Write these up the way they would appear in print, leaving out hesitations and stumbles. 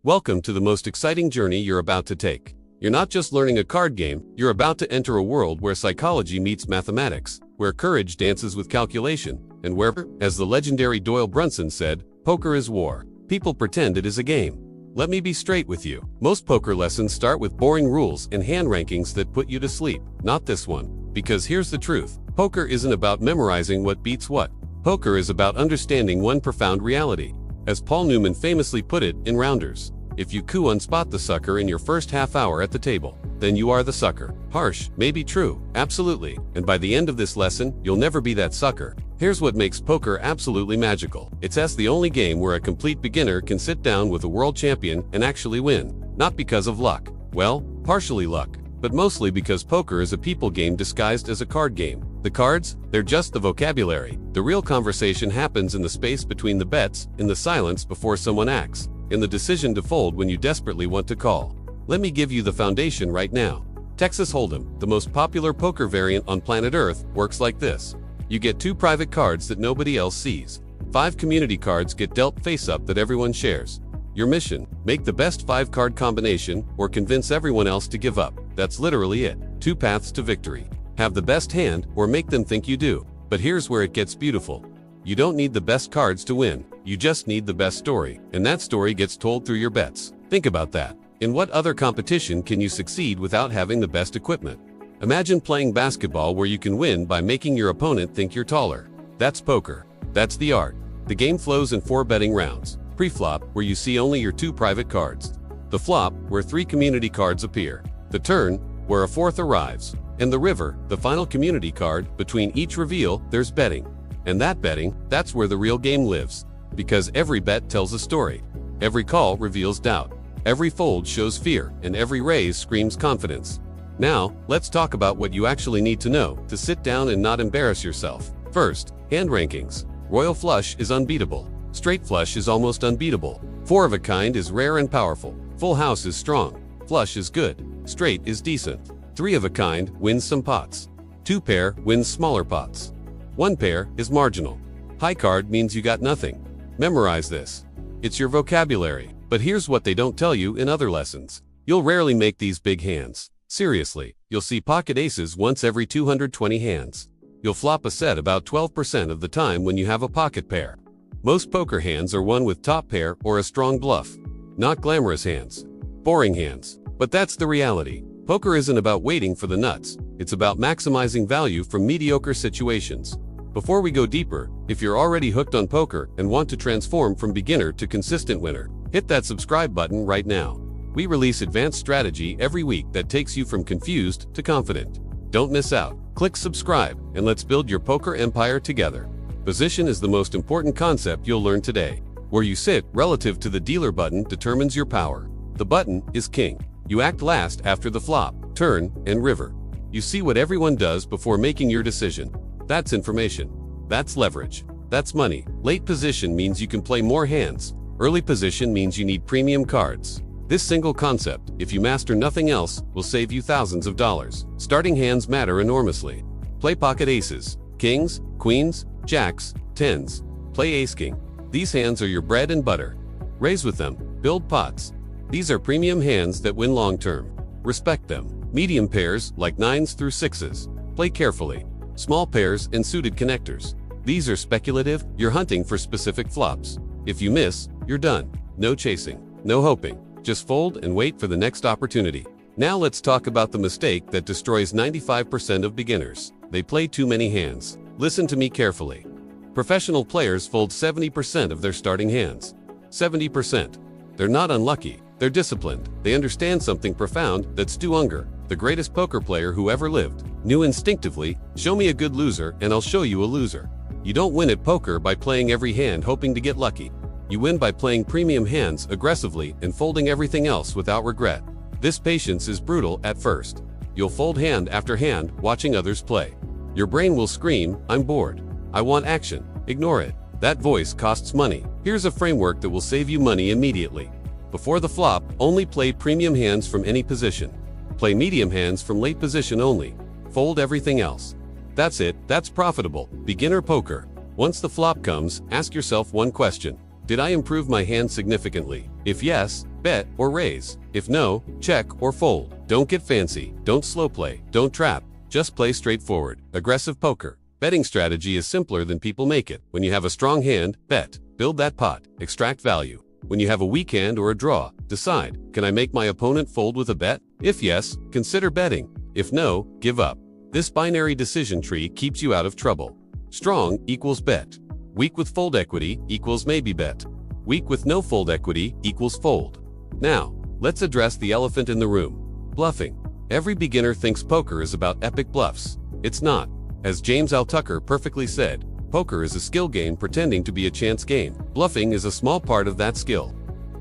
Welcome to the most exciting journey you're about to take. You're not just learning a card game, you're about to enter a world where psychology meets mathematics, where courage dances with calculation, and where, as the legendary Doyle Brunson said, poker is war. People pretend it is a game. Let me be straight with you. Most poker lessons start with boring rules and hand rankings that put you to sleep. Not this one. Because here's the truth. Poker isn't about memorizing what beats what. Poker is about understanding one profound reality. As Paul Newman famously put it in Rounders, if you coup and spot the sucker in your first half hour at the table, then you are the sucker. Harsh, maybe true, absolutely. And by the end of this lesson, you'll never be that sucker. Here's what makes poker absolutely magical. It's the only game where a complete beginner can sit down with a world champion and actually win. Not because of luck. Well, partially luck, but mostly because poker is a people game disguised as a card game. The cards, they're just the vocabulary. The real conversation happens in the space between the bets, in the silence before someone acts, in the decision to fold when you desperately want to call. Let me give you the foundation right now. Texas Hold'em, the most popular poker variant on planet Earth, works like this. You get 2 private cards that nobody else sees. 5 community cards get dealt face-up that everyone shares. Your mission, make the best 5-card combination or convince everyone else to give up. That's literally it. 2 paths to victory. Have the best hand or make them think you do. But here's where it gets beautiful. You don't need the best cards to win. You just need the best story. And that story gets told through your bets. Think about that. In what other competition can you succeed without having the best equipment? Imagine playing basketball where you can win by making your opponent think you're taller. That's poker. That's the art. The game flows in 4 betting rounds. Pre-flop, where you see only your 2 private cards. The flop, where 3 community cards appear. The turn, where a 4th arrives. And the river, the final community card. Between each reveal, there's betting. And that betting, that's where the real game lives. Because every bet tells a story. Every call reveals doubt. Every fold shows fear, and every raise screams confidence. Now, let's talk about what you actually need to know to sit down and not embarrass yourself. First, hand rankings. Royal flush is unbeatable. Straight flush is almost unbeatable. 4 of a kind is rare and powerful. Full house is strong. Flush is good. Straight is decent. 3 of a kind wins some pots. 2 pair wins smaller pots. 1 pair is marginal. High card means you got nothing. Memorize this. It's your vocabulary. But here's what they don't tell you in other lessons. You'll rarely make these big hands. Seriously, you'll see pocket aces once every 220 hands. You'll flop a set about 12% of the time when you have a pocket pair. Most poker hands are won with top pair or a strong bluff. Not glamorous hands. Boring hands. But that's the reality. Poker isn't about waiting for the nuts. It's about maximizing value from mediocre situations. Before we go deeper, if you're already hooked on poker and want to transform from beginner to consistent winner, hit that subscribe button right now. We release advanced strategy every week that takes you from confused to confident. Don't miss out. Click subscribe and let's build your poker empire together. Position is the most important concept you'll learn today. Where you sit relative to the dealer button determines your power. The button is king. You act last after the flop, turn, and river. You see what everyone does before making your decision. That's information. That's leverage. That's money. Late position means you can play more hands. Early position means you need premium cards. This single concept, if you master nothing else, will save you thousands of dollars. Starting hands matter enormously. Play pocket aces, kings, queens, jacks, tens. Play ace-king. These hands are your bread and butter. Raise with them. Build pots. These are premium hands that win long-term. Respect them. Medium pairs, like 9s through 6s. Play carefully. Small pairs and suited connectors. These are speculative, you're hunting for specific flops. If you miss, you're done. No chasing. No hoping. Just fold and wait for the next opportunity. Now let's talk about the mistake that destroys 95% of beginners. They play too many hands. Listen to me carefully. Professional players fold 70% of their starting hands. 70%. They're not unlucky. They're disciplined. They understand something profound that Stu Unger, the greatest poker player who ever lived, knew instinctively. Show me a good loser and I'll show you a loser. You don't win at poker by playing every hand hoping to get lucky. You win by playing premium hands aggressively and folding everything else without regret. This patience is brutal at first. You'll fold hand after hand watching others play. Your brain will scream, "I'm bored. I want action." Ignore it. That voice costs money. Here's a framework that will save you money immediately. Before the flop, only play premium hands from any position. Play medium hands from late position only. Fold everything else. That's it. That's profitable. Beginner poker. Once the flop comes, ask yourself one question. Did I improve my hand significantly? If yes, Bet or raise. If no, check or fold. Don't get fancy. Don't slow play. Don't trap. Just play straightforward, aggressive poker. Betting strategy is simpler than people make it. When you have a strong hand, bet. Build that pot. Extract value. When you have a weak hand or a draw, decide, can I make my opponent fold with a bet? If yes, consider betting. If no, give up. This binary decision tree keeps you out of trouble. Strong equals bet. Weak with fold equity equals maybe bet. Weak with no fold equity equals fold. Now, let's address the elephant in the room. Bluffing. Every beginner thinks poker is about epic bluffs. It's not. As James L. Tucker perfectly said, poker is a skill game pretending to be a chance game. Bluffing is a small part of that skill.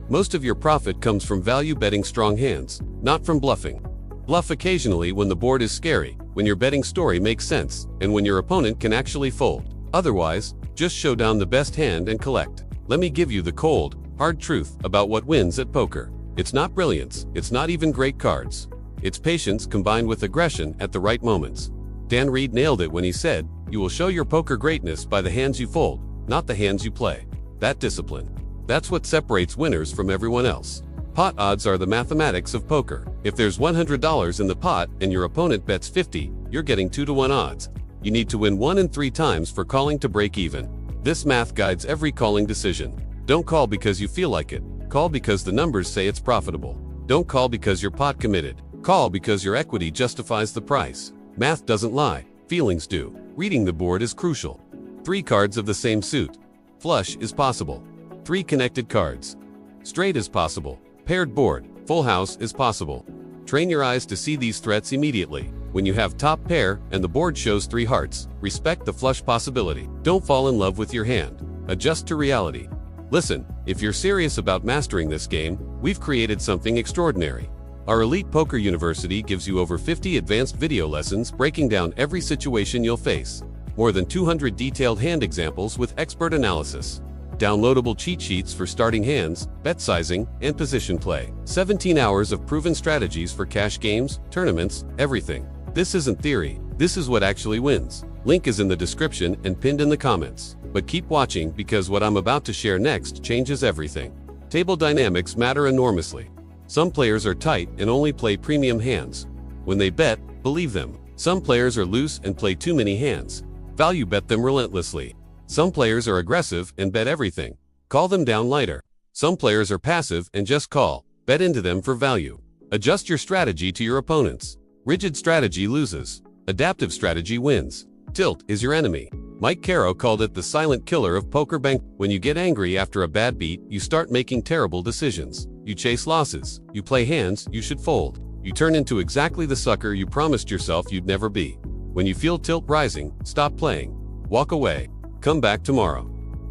Most of your profit comes from value betting strong hands, not from bluffing. Bluff occasionally when the board is scary, when your betting story makes sense, and when your opponent can actually fold. Otherwise, just show down the best hand and collect. Let me give you the cold, hard truth about what wins at poker. It's not brilliance, it's not even great cards. It's patience combined with aggression at the right moments. Dan Reed nailed it when he said, "You will show your poker greatness by the hands you fold, not the hands you play." That discipline. That's what separates winners from everyone else. Pot odds are the mathematics of poker. If there's $100 in the pot and your opponent bets 50, you're getting 2-to-1 odds. You need to win 1 in 3 times for calling to break even. This math guides every calling decision. Don't call because you feel like it. Call because the numbers say it's profitable. Don't call because you're pot committed. Call because your equity justifies the price. Math doesn't lie, feelings do. Reading the board is crucial. 3 cards of the same suit. Flush is possible. 3 connected cards. Straight is possible. Paired board, full house is possible. Train your eyes to see these threats immediately. When you have top pair and the board shows 3 hearts, respect the flush possibility. Don't fall in love with your hand. Adjust to reality. Listen, if you're serious about mastering this game, we've created something extraordinary. Our Elite Poker University gives you over 50 advanced video lessons breaking down every situation you'll face. More than 200 detailed hand examples with expert analysis. Downloadable cheat sheets for starting hands, bet sizing, and position play. 17 hours of proven strategies for cash games, tournaments, everything. This isn't theory, this is what actually wins. Link is in the description and pinned in the comments. But keep watching because what I'm about to share next changes everything. Table dynamics matter enormously. Some players are tight and only play premium hands. When they bet, believe them. Some players are loose and play too many hands. Value bet them relentlessly. Some players are aggressive and bet everything. Call them down lighter. Some players are passive and just call. Bet into them for value. Adjust your strategy to your opponents. Rigid strategy loses. Adaptive strategy wins. Tilt is your enemy. Mike Caro called it the silent killer of poker bank. When you get angry after a bad beat, you start making terrible decisions. You chase losses. You play hands you should fold. You turn into exactly the sucker you promised yourself you'd never be. When you feel tilt rising, stop playing. Walk away. Come back tomorrow.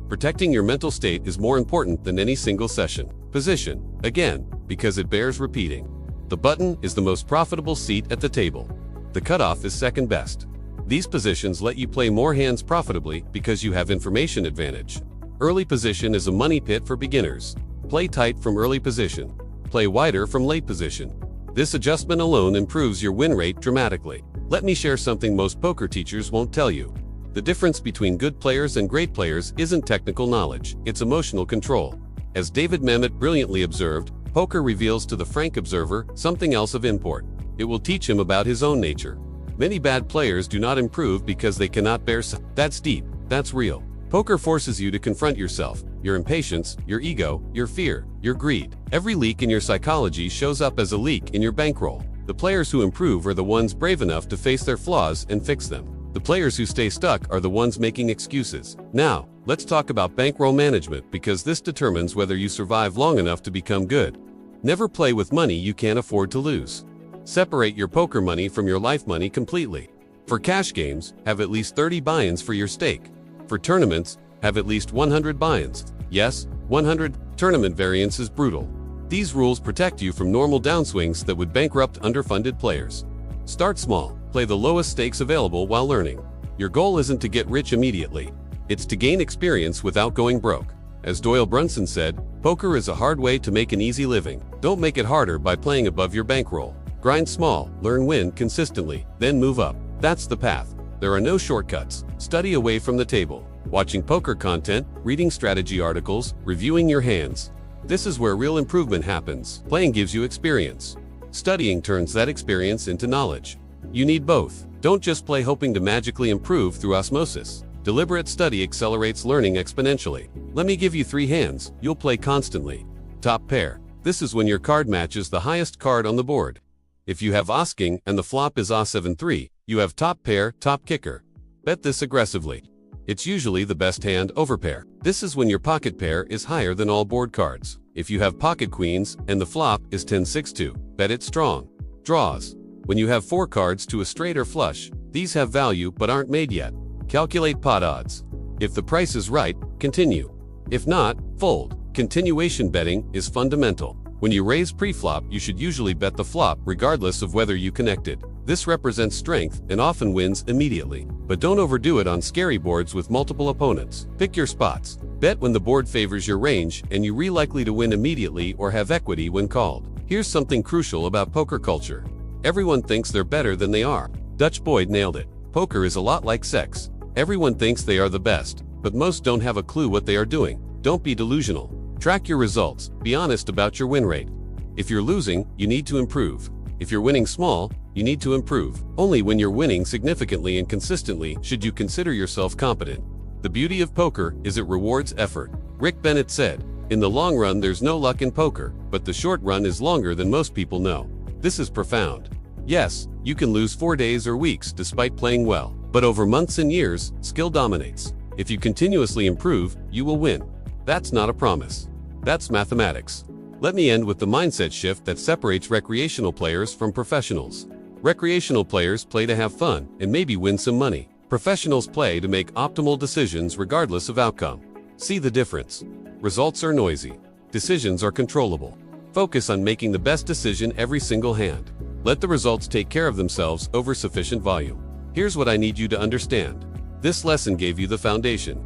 Protecting your mental state is more important than any single session. Position, again, because it bears repeating. The button is the most profitable seat at the table. The cutoff is second best. These positions let you play more hands profitably because you have information advantage. Early position is a money pit for beginners. Play tight from early position. Play wider from late position. This adjustment alone improves your win rate dramatically. Let me share something most poker teachers won't tell you. The difference between good players and great players isn't technical knowledge, it's emotional control. As David Mamet brilliantly observed, poker reveals to the frank observer something else of import. It will teach him about his own nature. Many bad players do not improve because they cannot bear. That's deep, that's real. Poker forces you to confront yourself, your impatience, your ego, your fear, your greed. Every leak in your psychology shows up as a leak in your bankroll. The players who improve are the ones brave enough to face their flaws and fix them. The players who stay stuck are the ones making excuses. Now, let's talk about bankroll management because this determines whether you survive long enough to become good. Never play with money you can't afford to lose. Separate your poker money from your life money completely. For cash games, have at least 30 buy-ins for your stake. For tournaments, have at least 100 buy-ins. Yes, 100. Tournament variance is brutal. These rules protect you from normal downswings that would bankrupt underfunded players. Start small. Play the lowest stakes available while learning. Your goal isn't to get rich immediately. It's to gain experience without going broke. As Doyle Brunson said, poker is a hard way to make an easy living. Don't make it harder by playing above your bankroll. Grind small, learn win consistently, then move up. That's the path. There are no shortcuts. Study away from the table. Watching poker content, reading strategy articles, reviewing your hands. This is where real improvement happens. Playing gives you experience. Studying turns that experience into knowledge. You need both. Don't just play hoping to magically improve through osmosis. Deliberate study accelerates learning exponentially. Let me give you 3 hands you'll play constantly. Top pair. This is when your card matches the highest card on the board. If you have As-King and the flop is As-7-3, you have top pair, top kicker. Bet this aggressively. It's usually the best hand over pair. This is when your pocket pair is higher than all board cards. If you have pocket queens and the flop is 10-6-2, bet it strong. Draws. When you have 4 cards to a straight or flush, these have value but aren't made yet. Calculate pot odds. If the price is right, continue. If not, fold. Continuation betting is fundamental. When you raise pre-flop, you should usually bet the flop regardless of whether you connected. This represents strength and often wins immediately. But don't overdo it on scary boards with multiple opponents. Pick your spots. Bet when the board favors your range and you're likely to win immediately or have equity when called. Here's something crucial about poker culture. Everyone thinks they're better than they are. Dutch Boyd nailed it. Poker is a lot like sex. Everyone thinks they are the best, but most don't have a clue what they are doing. Don't be delusional. Track your results. Be honest about your win rate. If you're losing, you need to improve. If you're winning small, you need to improve. Only when you're winning significantly and consistently should you consider yourself competent. The beauty of poker is it rewards effort. Rick Bennett said, "In the long run there's no luck in poker, but the short run is longer than most people know." This is profound. Yes, you can lose 4 days or weeks despite playing well, but over months and years, skill dominates. If you continuously improve, you will win. That's not a promise. That's mathematics. Let me end with the mindset shift that separates recreational players from professionals. Recreational players play to have fun and maybe win some money. Professionals play to make optimal decisions regardless of outcome. See the difference. Results are noisy. Decisions are controllable. Focus on making the best decision every single hand. Let the results take care of themselves over sufficient volume. Here's what I need you to understand. This lesson gave you the foundation.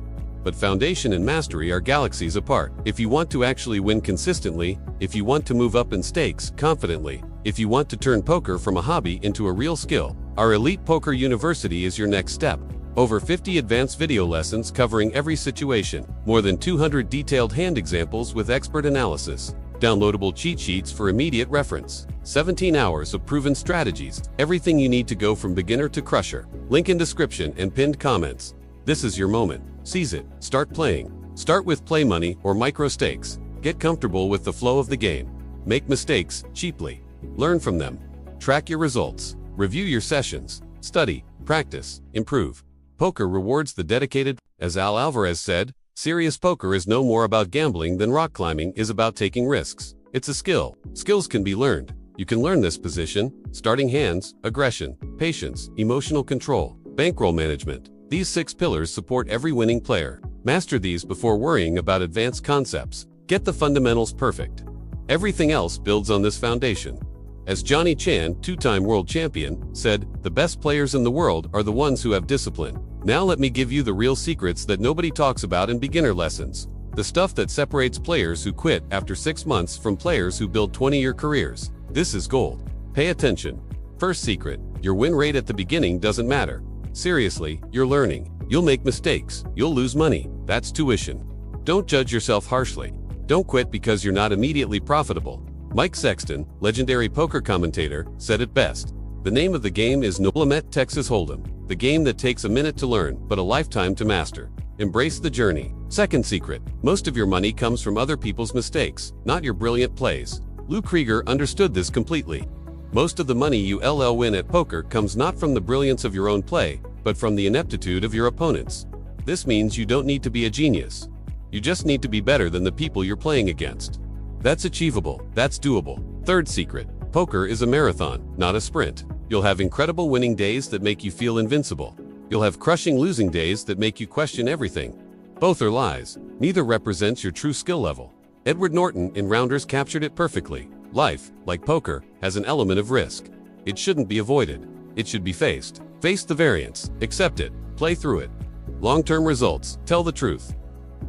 But foundation and mastery are galaxies apart. If you want to actually win consistently, if you want to move up in stakes confidently, if you want to turn poker from a hobby into a real skill, our Elite Poker University is your next step. Over 50 advanced video lessons covering every situation, more than 200 detailed hand examples with expert analysis, downloadable cheat sheets for immediate reference, 17 hours of proven strategies, everything you need to go from beginner to crusher. Link in description and pinned comments. This is your moment. Seize it. Start playing. Start with play money or micro stakes. Get comfortable with the flow of the game. Make mistakes cheaply. Learn from them. Track your results. Review your sessions. Study, practice, improve. Poker rewards the dedicated. As Al Alvarez said, serious poker is no more about gambling than rock climbing is about taking risks. It's a skill. Skills can be learned. You can learn this position, starting hands, aggression, patience, emotional control, bankroll management. These 6 pillars support every winning player. Master these before worrying about advanced concepts. Get the fundamentals perfect. Everything else builds on this foundation. As Johnny Chan, 2-time world champion, said, "The best players in the world are the ones who have discipline." Now let me give you the real secrets that nobody talks about in beginner lessons. The stuff that separates players who quit after 6 months from players who build 20-year careers. This is gold. Pay attention. First secret, your win rate at the beginning doesn't matter. Seriously, you're learning. You'll make mistakes. You'll lose money. That's tuition. Don't judge yourself harshly. Don't quit because you're not immediately profitable. Mike Sexton, legendary poker commentator, said it best. The name of the game is No Limit Texas Hold'em, the game that takes a minute to learn but a lifetime to master. Embrace the journey. Second secret, most of your money comes from other people's mistakes, not your brilliant plays. Lou Krieger understood this completely. Most of the money you win at poker comes not from the brilliance of your own play, but from the ineptitude of your opponents. This means you don't need to be a genius. You just need to be better than the people you're playing against. That's achievable. That's doable. Third secret, poker is a marathon, not a sprint. You'll have incredible winning days that make you feel invincible. You'll have crushing losing days that make you question everything. Both are lies. Neither represents your true skill level. Edward Norton in Rounders captured it perfectly. Life, like poker, has an element of risk. It shouldn't be avoided. It should be faced. Face the variance. Accept it. Play through it. Long-term results. Tell the truth.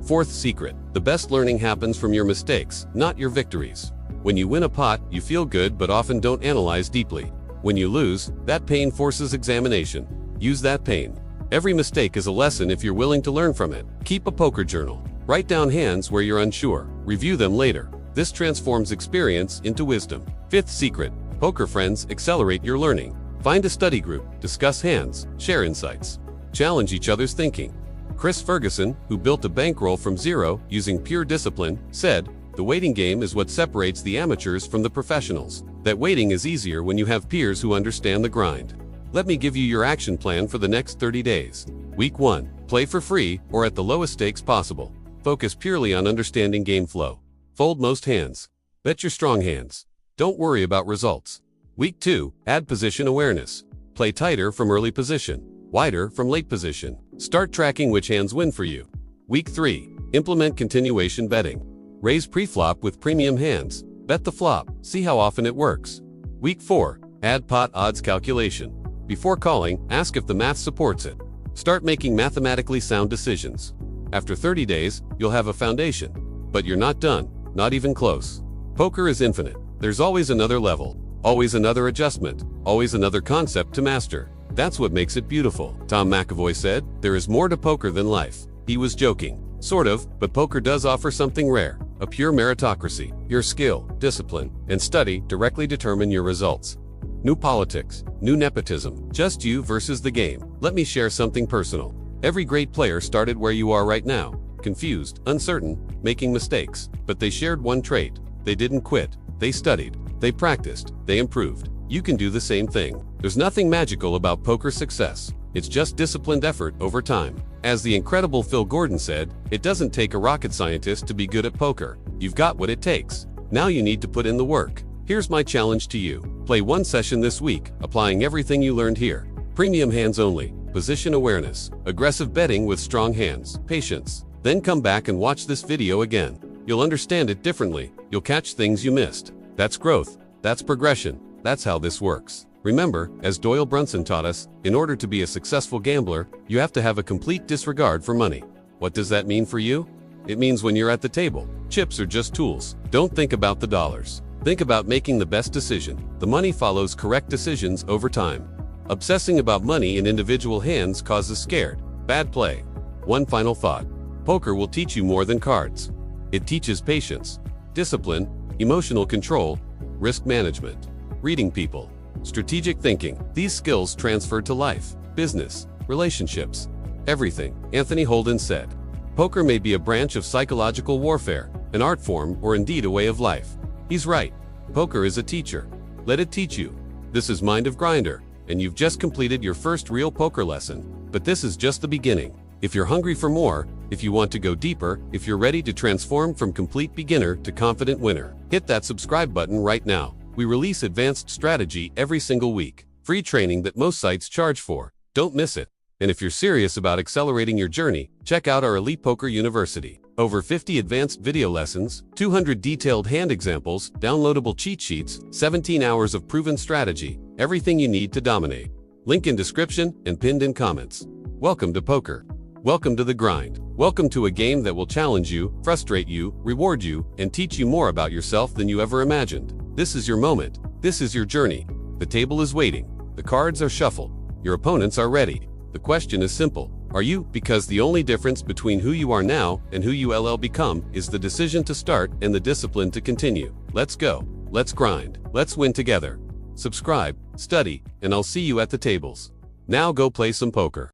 Fourth secret, the best learning happens from your mistakes, not your victories. When you win a pot, you feel good but often don't analyze deeply. When you lose, that pain forces examination. Use that pain. Every mistake is a lesson if you're willing to learn from it. Keep a poker journal. Write down hands where you're unsure. Review them later. This transforms experience into wisdom. Fifth secret: poker friends accelerate your learning. Find a study group, discuss hands, share insights, challenge each other's thinking. Chris Ferguson, who built a bankroll from zero using pure discipline, said, "The waiting game is what separates the amateurs from the professionals. That waiting is easier when you have peers who understand the grind." Let me give you your action plan for the next 30 days. Week 1. Play for free or at the lowest stakes possible. Focus purely on understanding game flow. Fold most hands. Bet your strong hands. Don't worry about results. Week 2. Add position awareness. Play tighter from early position, wider from late position. Start tracking which hands win for you. Week 3. Implement continuation betting. Raise pre-flop with premium hands. Bet the flop. See how often it works. Week 4. Add pot odds calculation. Before calling, ask if the math supports it. Start making mathematically sound decisions. After 30 days, you'll have a foundation. But you're not done, not even close. Poker is infinite. There's always another level, always another adjustment, always another concept to master. That's what makes it beautiful. Tom McAvoy said, "There is more to poker than life." He was joking. Sort of, but poker does offer something rare, a pure meritocracy. Your skill, discipline, and study directly determine your results. New politics, new nepotism, just you versus the game. Let me share something personal. Every great player started where you are right now, confused, uncertain, making mistakes. But they shared one trait: they didn't quit. They studied, they practiced, they improved. You can do the same thing. There's nothing magical about poker success. It's just disciplined effort over time. As the incredible Phil Gordon said, "It doesn't take a rocket scientist to be good at poker. You've got what it takes. Now you need to put in the work." Here's my challenge to you. Play one session this week, applying everything you learned here. Premium hands only, position awareness, aggressive betting with strong hands, patience. Then come back and watch this video again. You'll understand it differently. You'll catch things you missed. That's growth. That's progression. That's how this works. Remember, as Doyle Brunson taught us, in order to be a successful gambler, you have to have a complete disregard for money. What does that mean for you? It means when you're at the table, chips are just tools. Don't think about the dollars. Think about making the best decision. The money follows correct decisions over time. Obsessing about money in individual hands causes scared, bad play. One final thought. Poker will teach you more than cards. It teaches patience, discipline, emotional control, risk management, reading people, strategic thinking. These skills transfer to life, business, relationships, everything. Anthony Holden said, "Poker may be a branch of psychological warfare, an art form, or indeed a way of life." He's right. Poker is a teacher. Let it teach you. This is Mind of Grinder, and you've just completed your first real poker lesson. But this is just the beginning. If you're hungry for more, if you want to go deeper, if you're ready to transform from complete beginner to confident winner, hit that subscribe button right now. We release advanced strategy every single week. Free training that most sites charge for. Don't miss it. And if you're serious about accelerating your journey, check out our Elite Poker University. Over 50 advanced video lessons, 200 detailed hand examples, downloadable cheat sheets, 17 hours of proven strategy, everything you need to dominate. Link in description and pinned in comments. Welcome to poker. Welcome to the grind. Welcome to a game that will challenge you, frustrate you, reward you, and teach you more about yourself than you ever imagined. This is your moment. This is your journey. The table is waiting. The cards are shuffled. Your opponents are ready. The question is simple. Are you? Because the only difference between who you are now and who you will become is the decision to start and the discipline to continue. Let's go. Let's grind. Let's win together. Subscribe, study, and I'll see you at the tables. Now go play some poker.